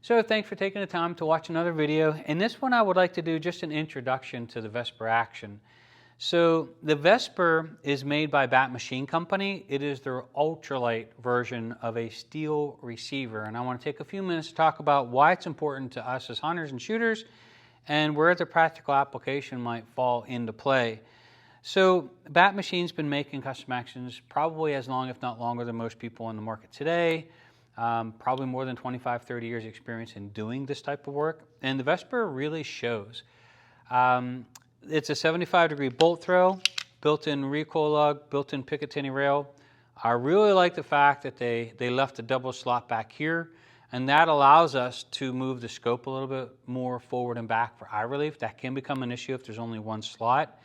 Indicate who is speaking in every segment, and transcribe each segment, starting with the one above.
Speaker 1: So thanks for taking the time to watch another video. In this one I would like to do just an introduction to the Vesper action. So the Vesper is made by BAT Machine Company. It is their ultralight version of a steel receiver. And I want to take a few minutes to talk about why it's important to us as hunters and shooters and where the practical application might fall into play. So BAT Machine's been making custom actions probably as long, if not longer, than most people in the market today. Probably more than 25, 30 years experience in doing this type of work. And the Vesper really shows. It's a 75-degree bolt throw, built-in recoil lug, built-in Picatinny rail. I really like the fact that they left a double slot back here, and that allows us to move the scope a little bit more forward and back for eye relief. That can become an issue if there's only one slot.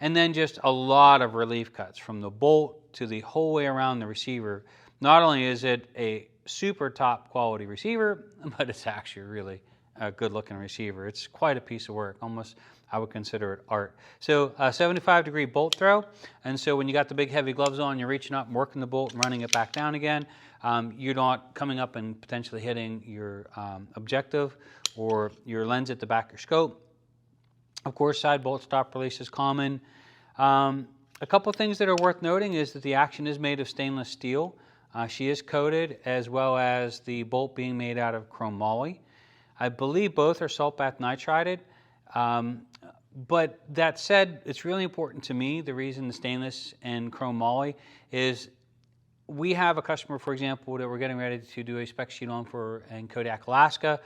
Speaker 1: And then just a lot of relief cuts from the bolt to the whole way around the receiver. Not only is it a super top quality receiver, but it's actually really a good looking receiver. It's quite a piece of work. Almost I would consider it art. So a 75-degree bolt throw, and so when you got the big heavy gloves on, you're reaching up and working the bolt and running it back down again. You're not coming up and potentially hitting your objective or your lens at the back of your scope. Of course, side bolt stop release is common. A couple things that are worth noting is that the action is made of stainless steel. She is coated, as well as the bolt being made out of chrome moly. I believe both are salt bath nitrided. But that said, it's really important to me. The reason the stainless and chrome moly is we have a customer, for example, that we're getting ready to do a spec sheet on for in Kodiak, Alaska.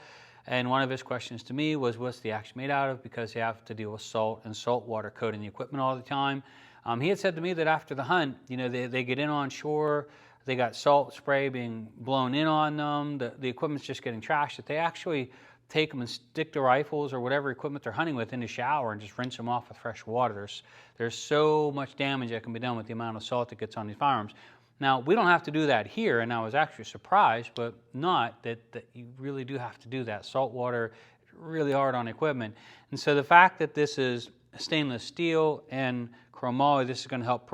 Speaker 1: And one of his questions to me was, what's the action made out of? Because they have to deal with salt and salt water coating the equipment all the time. He had said to me that after the hunt, you know, they get in on shore, they got salt spray being blown in on them, the equipment's just getting trashed, that they actually take them and stick the rifles or whatever equipment they're hunting with in the shower and just rinse them off with fresh water. There's so much damage that can be done with the amount of salt that gets on these firearms. Now, we don't have to do that here, and I was actually surprised, but not that you really do have to do that. Salt water is really hard on equipment. And so the fact that this is stainless steel and chrome moly, this is going to help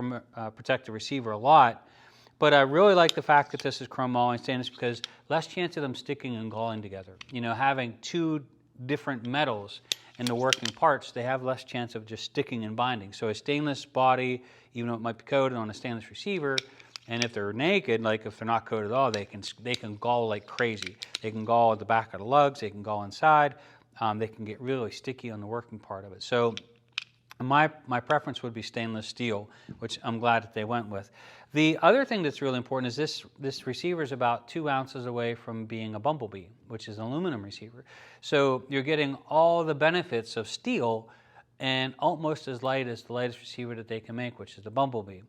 Speaker 1: protect the receiver a lot. But I really like the fact that this is chrome moly and stainless because less chance of them sticking and galling together. You know, having two different metals in the working parts, they have less chance of just sticking and binding. So a stainless body, even though it might be coated on a stainless receiver, and if they're naked, like if they're not coated at all, they can gall like crazy. They can gall at the back of the lugs, they can gall inside, they can get really sticky on the working part of it. So my preference would be stainless steel, which I'm glad that they went with. The other thing that's really important is this receiver is about 2 ounces away from being a bumblebee, which is an aluminum receiver. So you're getting all the benefits of steel and almost as light as the lightest receiver that they can make, which is the bumblebee.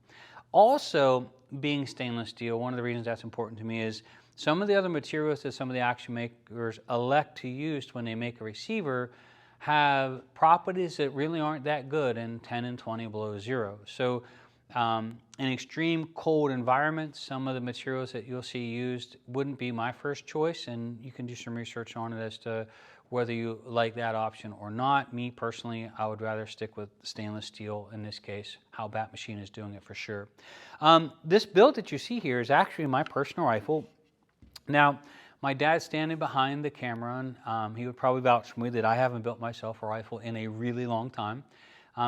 Speaker 1: Also, being stainless steel, one of the reasons that's important to me is some of the other materials that some of the action makers elect to use when they make a receiver have properties that really aren't that good in 10 and 20 below zero. So in extreme cold environments, some of the materials that you'll see used wouldn't be my first choice, and you can do some research on it as to whether you like that option or not. Me personally, I would rather stick with stainless steel in this case, how BAT Machine is doing it for sure. This build that you see here is actually my personal rifle. Now, my dad's standing behind the camera, and he would probably vouch for me that I haven't built myself a rifle in a really long time.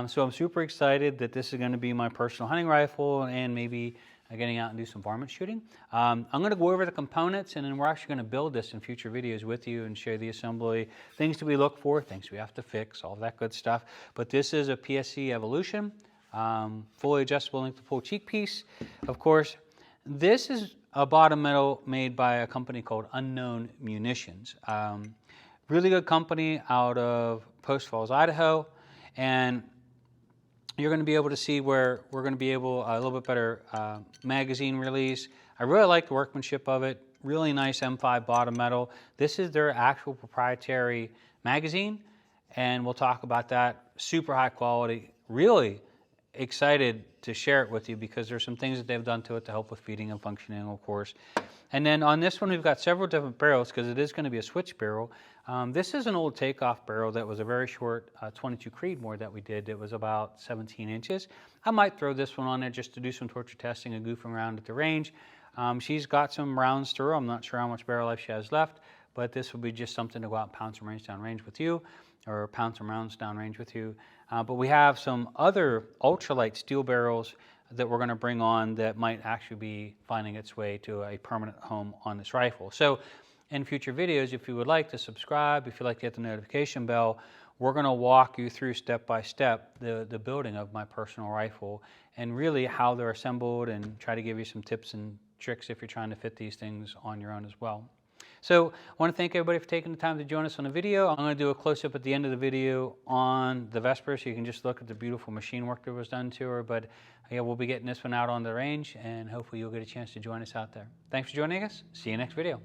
Speaker 1: So I'm super excited that this is going to be my personal hunting rifle and maybe getting out and do some varmint shooting. I'm going to go over the components, and then we're actually going to build this in future videos with you and share the assembly, things that we look for, things we have to fix, all that good stuff. But this is a PSC Evolution, fully adjustable link to pull cheek piece. Of course, this is a bottom metal made by a company called Unknown Munitions. Really good company out of Post Falls, Idaho. And you're going to be able to see where we're going to be able a little bit better magazine release. I really like the workmanship of it. Really nice M5 bottom metal. This is their actual proprietary magazine, and we'll talk about that. Super high quality. Really excited to share it with you because there's some things that they've done to it to help with feeding and functioning, of course. And then on this one, we've got several different barrels because it is going to be a switch barrel. This is an old takeoff barrel that was a very short 22 Creedmoor that we did. It was about 17 inches. I might throw this one on there just to do some torture testing and goofing around at the range. She's got some rounds through. I'm not sure how much barrel life she has left, but this will be just something to go out and pound some range downrange with you, or pound some rounds downrange with you. But we have some other ultralight steel barrels that we're going to bring on that might actually be finding its way to a permanent home on this rifle. So in future videos, if you would like to subscribe, if you'd like to hit the notification bell, we're going to walk you through step by step the building of my personal rifle and really how they're assembled, and try to give you some tips and tricks if you're trying to fit these things on your own as well. So I want to thank everybody for taking the time to join us on the video. I'm going to do a close-up at the end of the video on the Vesper, so you can just look at the beautiful machine work that was done to her. But yeah, we'll be getting this one out on the range, and hopefully you'll get a chance to join us out there. Thanks for joining us. See you next video.